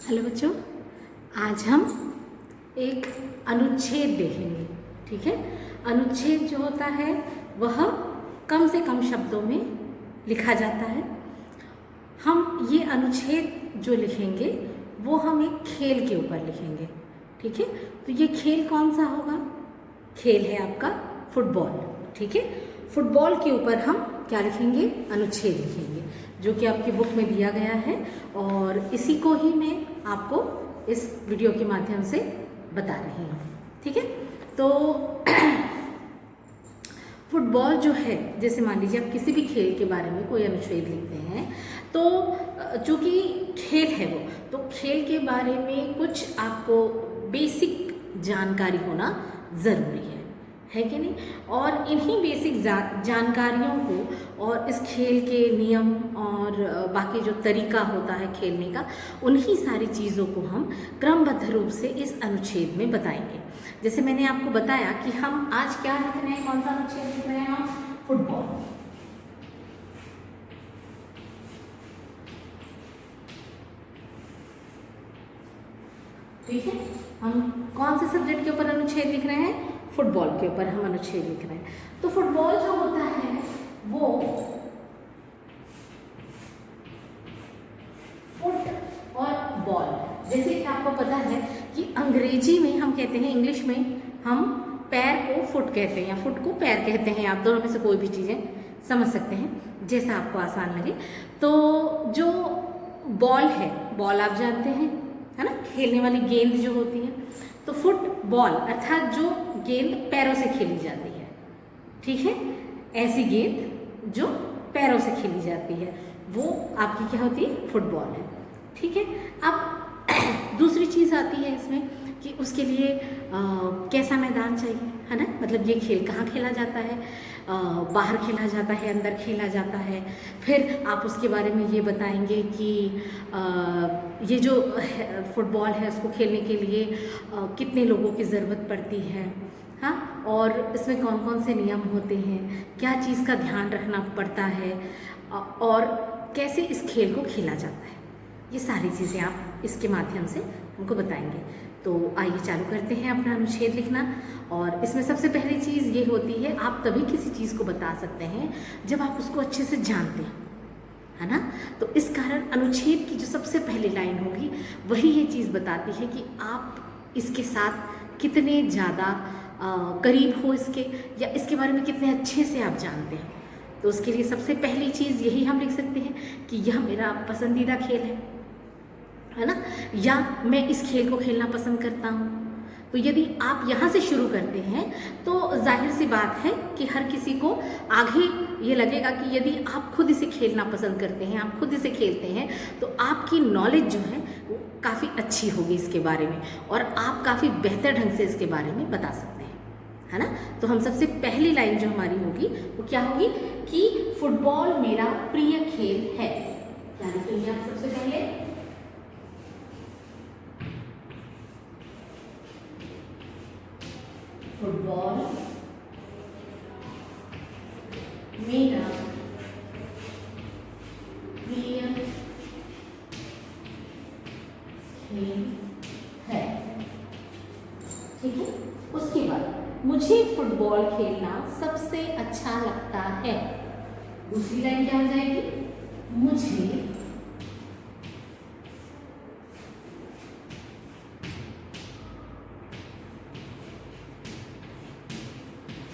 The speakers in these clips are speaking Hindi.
हेलो बच्चों, आज हम एक अनुच्छेद देखेंगे। ठीक है। अनुच्छेद जो होता है वह कम से कम शब्दों में लिखा जाता है। हम ये अनुच्छेद जो लिखेंगे वो हम एक खेल के ऊपर लिखेंगे। ठीक है। तो ये खेल कौन सा होगा? खेल है आपका फुटबॉल। ठीक है। फुटबॉल के ऊपर हम क्या लिखेंगे? अनुच्छेद लिखेंगे, जो कि आपकी बुक में दिया गया है और इसी को ही मैं आपको इस वीडियो के माध्यम से बता रही हूँ। ठीक है। तो फुटबॉल जो है, जैसे मान लीजिए आप किसी भी खेल के बारे में कोई अनुच्छेद लिखते हैं तो चूँकि खेल है वो, तो खेल के बारे में कुछ आपको बेसिक जानकारी होना ज़रूरी है कि नहीं? और इन्हीं बेसिक जानकारियों को और इस खेल के नियम और बाकी जो तरीका होता है खेलने का, उन्हीं सारी चीज़ों को हम क्रमबद्ध रूप से इस अनुच्छेद में बताएंगे। जैसे मैंने आपको बताया कि हम आज क्या लिख रहे हैं, कौन सा अनुच्छेद लिख रहे हैं? हम फुटबॉल। ठीक है। हम कौन से सब्जेक्ट के ऊपर अनुच्छेद लिख रहे हैं? फुटबॉल के ऊपर हम अनुच्छेद लिख रहे हैं। तो फुटबॉल जो होता है वो फुट और बॉल, जैसे कि आपको पता है कि अंग्रेजी में हम कहते हैं, इंग्लिश में हम पैर को फुट कहते हैं या फुट को पैर कहते हैं। आप दोनों में से कोई भी चीज़ें समझ सकते हैं, जैसा आपको आसान लगे। तो जो बॉल है, बॉल आप जानते हैं, है ना, खेलने वाली गेंद जो होती है। तो फुटबॉल अर्थात जो गेंद पैरों से खेली जाती है। ठीक है। ऐसी गेंद जो पैरों से खेली जाती है वो आपकी क्या होती है? फुटबॉल है। ठीक है। अब दूसरी चीज़ आती है इसमें कि उसके लिए कैसा मैदान चाहिए, है ना, मतलब ये खेल कहाँ खेला जाता है? बाहर खेला जाता है, अंदर खेला जाता है। फिर आप उसके बारे में ये बताएंगे कि ये जो फुटबॉल है उसको खेलने के लिए कितने लोगों की ज़रूरत पड़ती है, हाँ, और इसमें कौन कौन से नियम होते हैं, क्या चीज़ का ध्यान रखना पड़ता है और कैसे इस खेल को खेला जाता है। ये सारी चीज़ें आप इसके माध्यम से हमको बताएंगे। तो आइए चालू करते हैं अपना अनुच्छेद लिखना। और इसमें सबसे पहली चीज़ ये होती है, आप तभी किसी चीज़ को बता सकते हैं जब आप उसको अच्छे से जानते हैं, है ना। तो इस कारण अनुच्छेद की जो सबसे पहली लाइन होगी वही ये चीज़ बताती है कि आप इसके साथ कितने ज़्यादा करीब हो इसके, या इसके बारे में कितने अच्छे से आप जानते हैं। तो उसके लिए सबसे पहली चीज़ यही हम लिख सकते हैं कि यह मेरा पसंदीदा खेल है ना, या मैं इस खेल को खेलना पसंद करता हूँ। तो यदि आप यहाँ से शुरू करते हैं तो जाहिर सी बात है कि हर किसी को आगे ये लगेगा कि यदि आप खुद इसे खेलना पसंद करते हैं, आप खुद इसे खेलते हैं, तो आपकी नॉलेज जो है वो काफ़ी अच्छी होगी इसके बारे में और आप काफ़ी बेहतर ढंग से इसके बारे में बता सकते हैं, है ना। तो हम सबसे पहली लाइन जो हमारी होगी वो क्या होगी कि फुटबॉल मेरा प्रिय खेल है। क्या लिखेंगे आप सबसे पहले? फुटबॉल मेरा प्रिय खेल है। ठीक है। उसके बाद मुझे फुटबॉल खेलना सबसे अच्छा लगता है। दूसरी लाइन क्या हो जाएगी?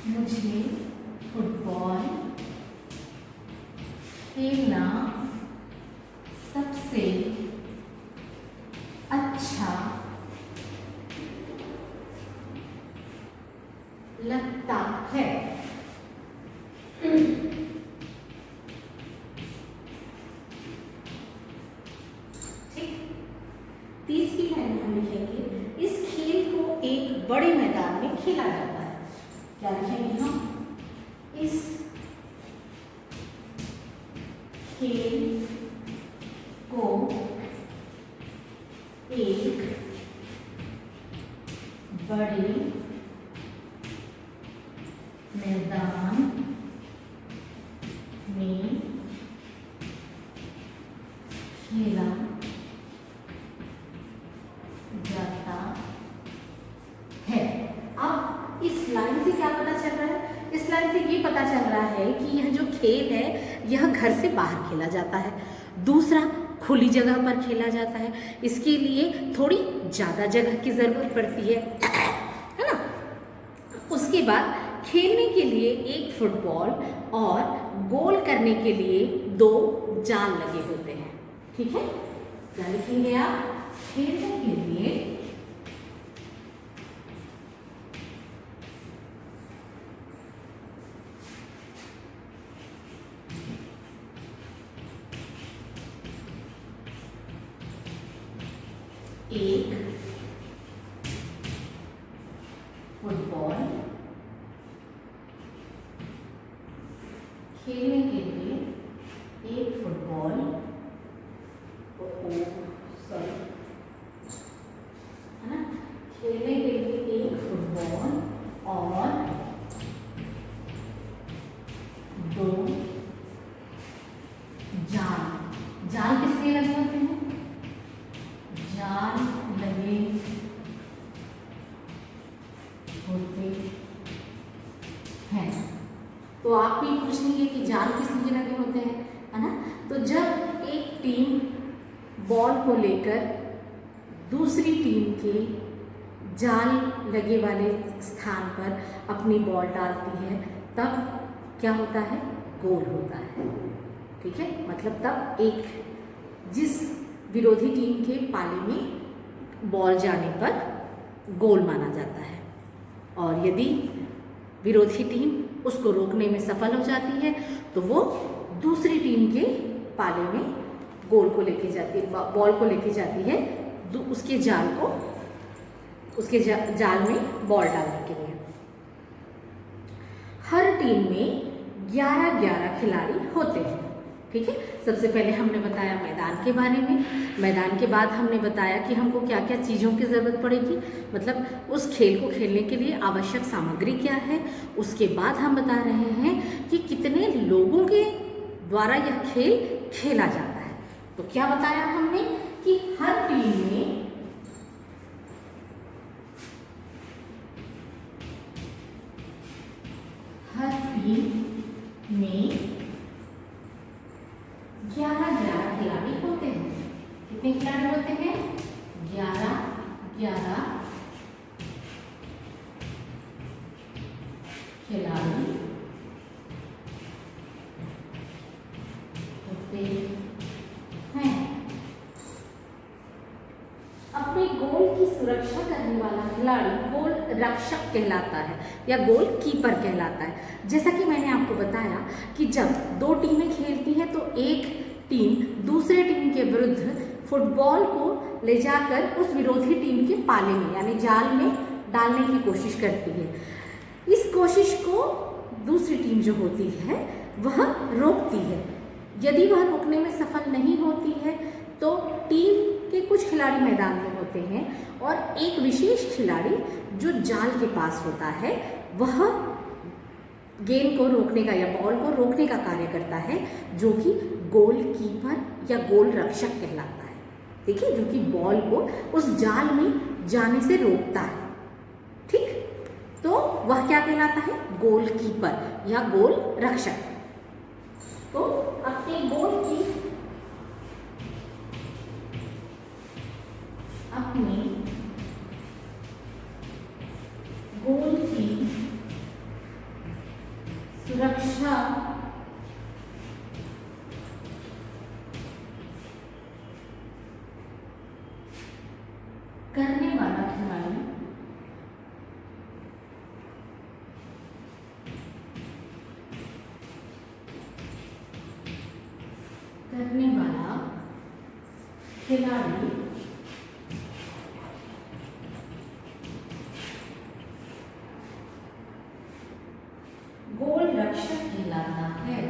मुझे फुटबॉल खेलना सबसे अच्छा लगता है। ठीक। तीसरी लाइन हम लिखेंगे, इस खेल को एक बड़े मैदान में खेला जाता है। क्या लिखेंगे हम? इस खेल को एक बड़े मैदान में खेला एक्सरसाइज से ये पता चल रहा है कि यह जो खेल है यह घर से बाहर खेला जाता है। दूसरा, खुली जगह पर खेला जाता है, इसके लिए थोड़ी ज़्यादा जगह की ज़रूरत पड़ती है ना। उसके बाद खेलने के लिए एक फुटबॉल और गोल करने के लिए 2 जाल लगे होते हैं। ठीक है, क्या लिखेंगे आप? खेलने के लिए एक फुटबॉल, खेलने के लिए एक फुटबॉल है ना, खेलने के लिए एक फुटबॉल और 2 जाल। जाल किस लिए लगे होते हैं? जाल लगे होते हैं। तो आप भी पूछेंगे कि जाल किस लिए लगे होते हैं, है ना। तो जब एक टीम बॉल को लेकर दूसरी टीम के जाल लगे वाले स्थान पर अपनी बॉल डालती है, तब क्या होता है? गोल होता है। ठीक है, मतलब तब एक जिस विरोधी टीम के पाले में बॉल जाने पर गोल माना जाता है, और यदि विरोधी टीम उसको रोकने में सफल हो जाती है तो वो दूसरी टीम के पाले में गोल को लेके जाती है, बॉल को लेके जाती है उसके जाल को, उसके जाल में बॉल डालने के लिए। हर टीम में 11-11 खिलाड़ी होते हैं। ठीक है, सबसे पहले हमने बताया मैदान के बारे में। मैदान के बाद हमने बताया कि हमको क्या क्या चीज़ों की ज़रूरत पड़ेगी, मतलब उस खेल को खेलने के लिए आवश्यक सामग्री क्या है। उसके बाद हम बता रहे हैं कि कितने लोगों के द्वारा यह खेल खेला जाता है। तो क्या बताया हमने कि हर टीम में में 11-11 खिलाड़ी होते हैं। कितने खिलाड़ी होते हैं? 11-11 खिलाड़ी होते हैं। अपने गोल की सुरक्षा करने वाला खिलाड़ी गोल रक्षक कहलाता है या गोल कीपर कहलाता है। जैसा कि मैंने आपको बताया कि जब 2 टीमें खेलती हैं तो एक टीम दूसरे टीम के विरुद्ध फुटबॉल को ले जाकर उस विरोधी टीम के पाले में यानी जाल में डालने की कोशिश करती है। इस कोशिश को दूसरी टीम जो होती है वह रोकती है। यदि वह रोकने में सफल नहीं होती है तो टीम के कुछ खिलाड़ी मैदान में होते हैं और एक विशेष खिलाड़ी जो जाल के पास होता है वह गेंद को रोकने का या बॉल को रोकने का कार्य करता है, जो कि गोल कीपर या गोल रक्षक कहलाता है। ठीक है, जो कि बॉल को उस जाल में जाने से रोकता है। ठीक, तो वह क्या कहलाता है? गोल कीपर या गोल रक्षक। तो अपने गोल की सुरक्षा करने वाला खिलाड़ी गोल रक्षक कहलाता है।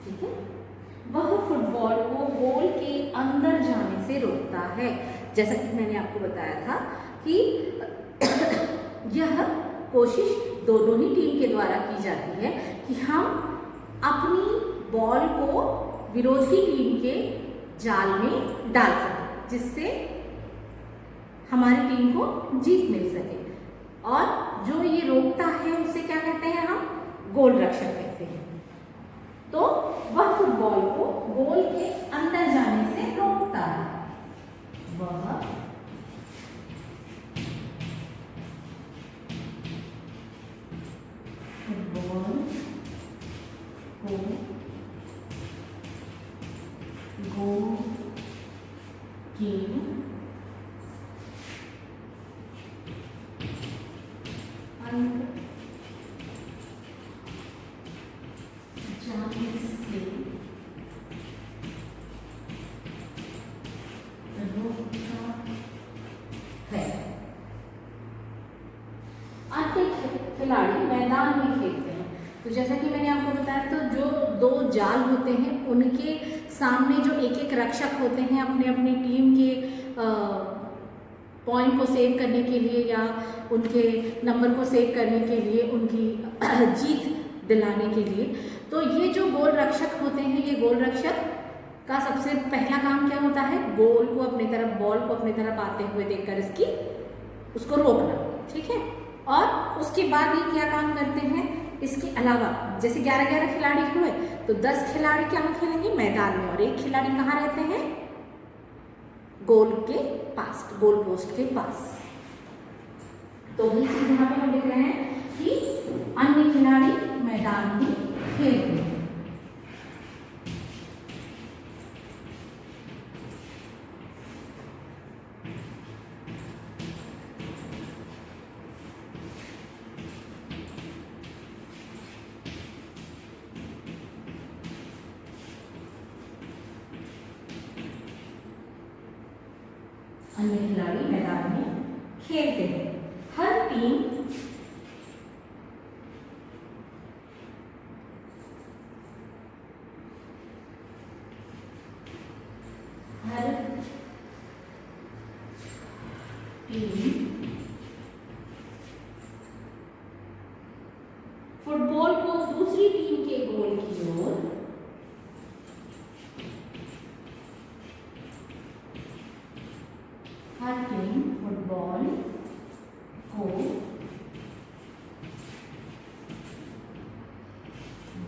ठीक है, वह फुटबॉल को गोल के अंदर जाने से रोकता है। जैसा कि मैंने आपको बताया था कि यह कोशिश दोनों ही टीम के द्वारा की जाती है कि हम अपनी बॉल को विरोधी टीम के जाल में डाल सकें, जिससे हमारी टीम को जीत मिल सके। और जो ये रोकता है उसे क्या कहते हैं हम? गोल रक्षक कहते हैं। तो वह फुटबॉल को गोल के अंदर जाने से रोकता है। वह फुटबॉल को गोल के खिलाड़ी मैदान में खेलते हैं। तो जैसा कि मैंने आपको बताया, तो जो दो जाल होते हैं उनके सामने जो एक एक रक्षक होते हैं अपने अपनी टीम के पॉइंट को सेव करने के लिए या उनके नंबर को सेव करने के लिए, उनकी जीत दिलाने के लिए। तो ये जो गोल रक्षक होते हैं, ये गोल रक्षक का सबसे पहला काम क्या होता है? बॉल को अपनी तरफ आते हुए देखकर उसको रोकना, ठीक है। और उसके बाद ये क्या काम करते हैं? इसके अलावा जैसे 11-11 खिलाड़ी हुए तो 10 खिलाड़ी क्या खेलेंगे? मैदान में, और एक खिलाड़ी कहाँ रहते हैं? गोल के पास, गोल पोस्ट के पास। तो वही चीज यहाँ पे हम लिख रहे हैं कि अन्य खिलाड़ी मैदान में खेलते हैं। अन्य खिलाड़ी मैदान में खेलते हैं। हर टीम फुटबॉल को दूसरी टीम के गोल की ओर हर टीम फुटबॉल को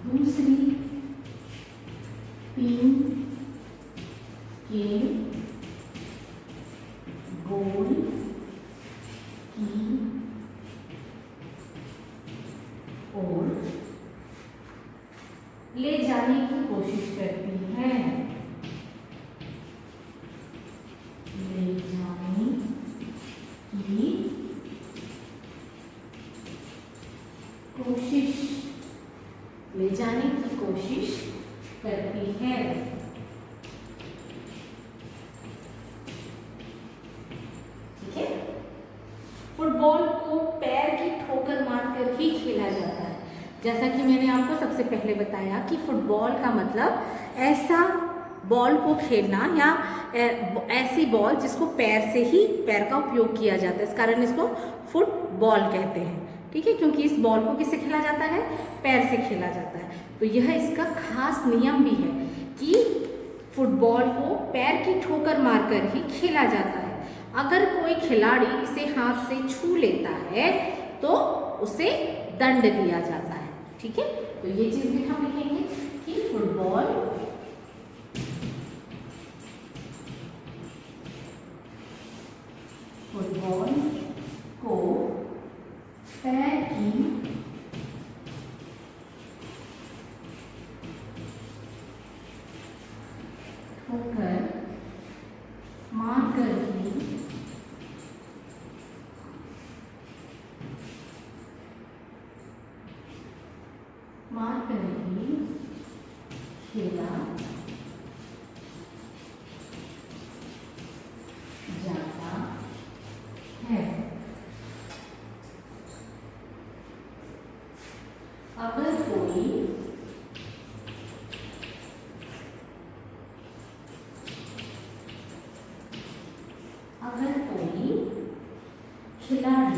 दूसरी टीम के गोल की ओर ले जाने की कोशिश करती है। ले जाने की कोशिश, ले जाने की कोशिश करती है। ठीक है। फुटबॉल को पैर की ठोकर मारकर ही खेला जाता है। जैसा कि मैंने आपको सबसे पहले बताया कि फुटबॉल का मतलब ऐसा बॉल को खेलना या ऐसी बॉल जिसको पैर से ही, पैर का उपयोग किया जाता है, इस कारण इसको फुटबॉल कहते हैं। ठीक है, क्योंकि इस बॉल को किससे खेला जाता है? पैर से खेला जाता है। तो यह इसका खास नियम भी है कि फुटबॉल को पैर की ठोकर मारकर ही खेला जाता है। अगर कोई खिलाड़ी इसे हाथ से छू लेता है तो उसे दंड दिया जाता है। ठीक है, तो ये चीज भी हम लिखेंगे कि फुटबॉल को पैर की ठोकर मारकर ही खेला जाता है। अगर कोई खिलाड़ी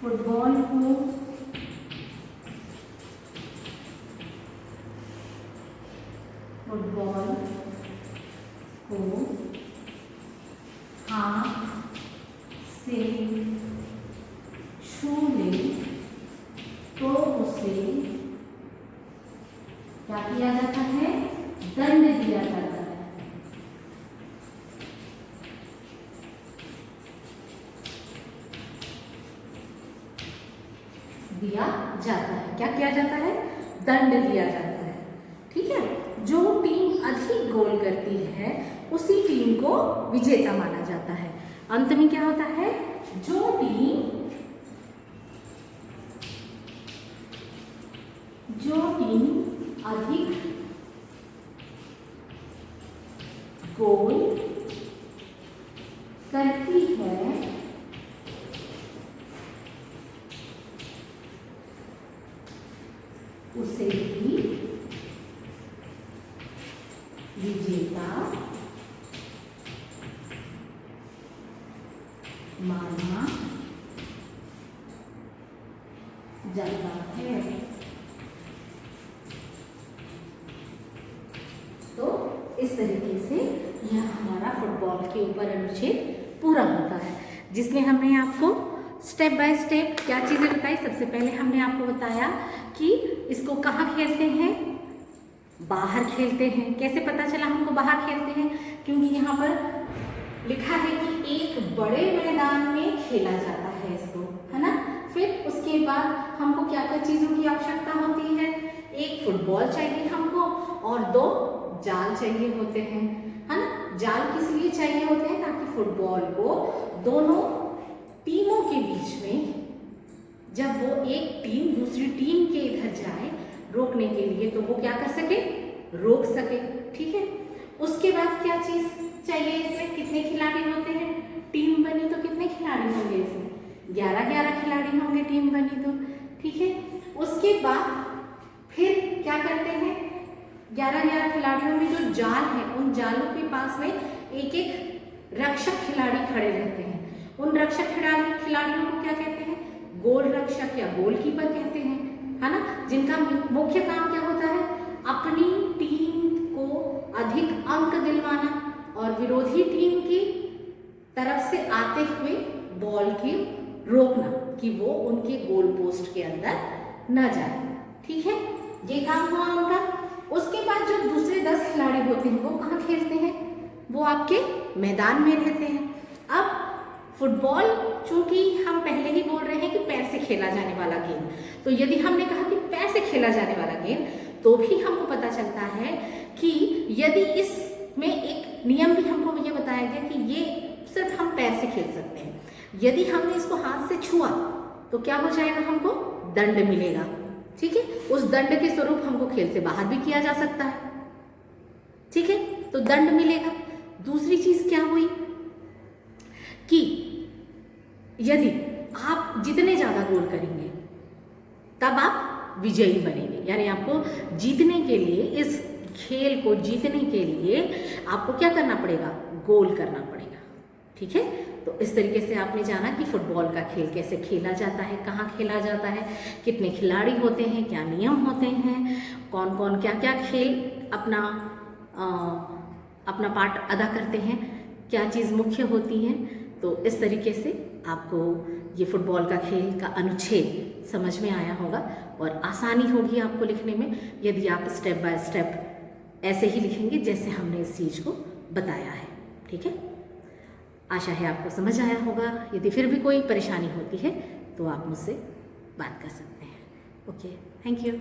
फुटबॉल को हाथ से छू ले तो उसे क्या किया जाता है? दंड दिया जाता है। दिया जाता है। क्या किया जाता है? दंड दिया जाता है। ठीक है, जो टीम अधिक गोल करती है उसी टीम को विजेता माना जाता है। अंत में क्या होता है? जो टीम अधिक गोल करती है उसे ही विजेता माना जाता है। तो इस तरीके से यह हमारा फुटबॉल के ऊपर अनुच्छेद पूरा होता है, जिसमें हमने आपको स्टेप बाय स्टेप क्या चीज़ें बताई। सबसे पहले हमने आपको बताया कि इसको कहाँ खेलते हैं? बाहर खेलते हैं। कैसे पता चला हमको बाहर खेलते हैं? क्योंकि यहाँ पर लिखा है कि एक बड़े मैदान में खेला जाता है इसको, है ना। फिर उसके बाद हमको क्या क्या चीज़ों की आवश्यकता होती है? एक फुटबॉल चाहिए हमको और 2 जाल चाहिए होते हैं, है ना। जाल किस लिए चाहिए होते हैं? ताकि फुटबॉल को दोनों टीमों के बीच में जब वो एक टीम दूसरी टीम के इधर जाए रोकने के लिए तो वो क्या कर सके? रोक सके। ठीक है, उसके बाद क्या चीज़ चाहिए इसमें? कितने खिलाड़ी होते हैं? टीम बनी तो कितने खिलाड़ी होंगे इसमें? 11-11 खिलाड़ी होंगे टीम बनी तो। ठीक है, उसके बाद फिर क्या करते हैं? 11-11 खिलाड़ियों में जो जाल है उन जालों के पास में एक रक्षक खिलाड़ी खड़े रहते हैं। उन रक्षक खिलाड़ियों को क्या कहते हैं? गोल रक्षक या गोलकीपर कहते हैं, है ना। जिनका मुख्य काम क्या होता है? अपनी टीम को अधिक अंक दिलवाना और विरोधी टीम की तरफ से आते हुए बॉल की रोकना कि वो उनके गोल पोस्ट के अंदर न जाए। ठीक है, ये काम हुआ उनका। उसके बाद जो दूसरे 10 खिलाड़ी होते हैं वो कहाँ खेलते हैं? वो आपके मैदान में रहते हैं। अब फुटबॉल चूंकि हम पहले ही बोल रहे हैं कि पैर से खेला जाने वाला गेम, तो यदि हमने कहा कि पैर से खेला जाने वाला गेम तो भी हमको पता चलता है कि यदि इसमें एक नियम भी हमको ये बताया गया कि ये सिर्फ हम पैर से खेल सकते हैं। यदि हमने इसको हाथ से छुआ तो क्या हो जाएगा? हमको दंड मिलेगा। ठीक है, उस दंड के स्वरूप हमको खेल से बाहर भी किया जा सकता है। ठीक है, तो दंड मिलेगा। दूसरी चीज क्या हुई कि यदि आप जितने ज्यादा गोल करेंगे तब आप विजयी बनेंगे। यानी आपको जीतने के लिए, इस खेल को जीतने के लिए आपको क्या करना पड़ेगा? गोल करना पड़ेगा। ठीक है, तो इस तरीके से आपने जाना कि फुटबॉल का खेल कैसे खेला जाता है, कहाँ खेला जाता है, कितने खिलाड़ी होते हैं, क्या नियम होते हैं, कौन कौन क्या क्या खेल अपना पार्ट अदा करते हैं, क्या चीज़ मुख्य होती है। तो इस तरीके से आपको ये फुटबॉल का खेल का अनुच्छेद समझ में आया होगा और आसानी होगी आपको लिखने में यदि आप स्टेप बाय स्टेप ऐसे ही लिखेंगे जैसे हमने इस चीज़ को बताया है। ठीक है, आशा है आपको समझ आया होगा। यदि फिर भी कोई परेशानी होती है तो आप मुझसे बात कर सकते हैं। Okay, thank you.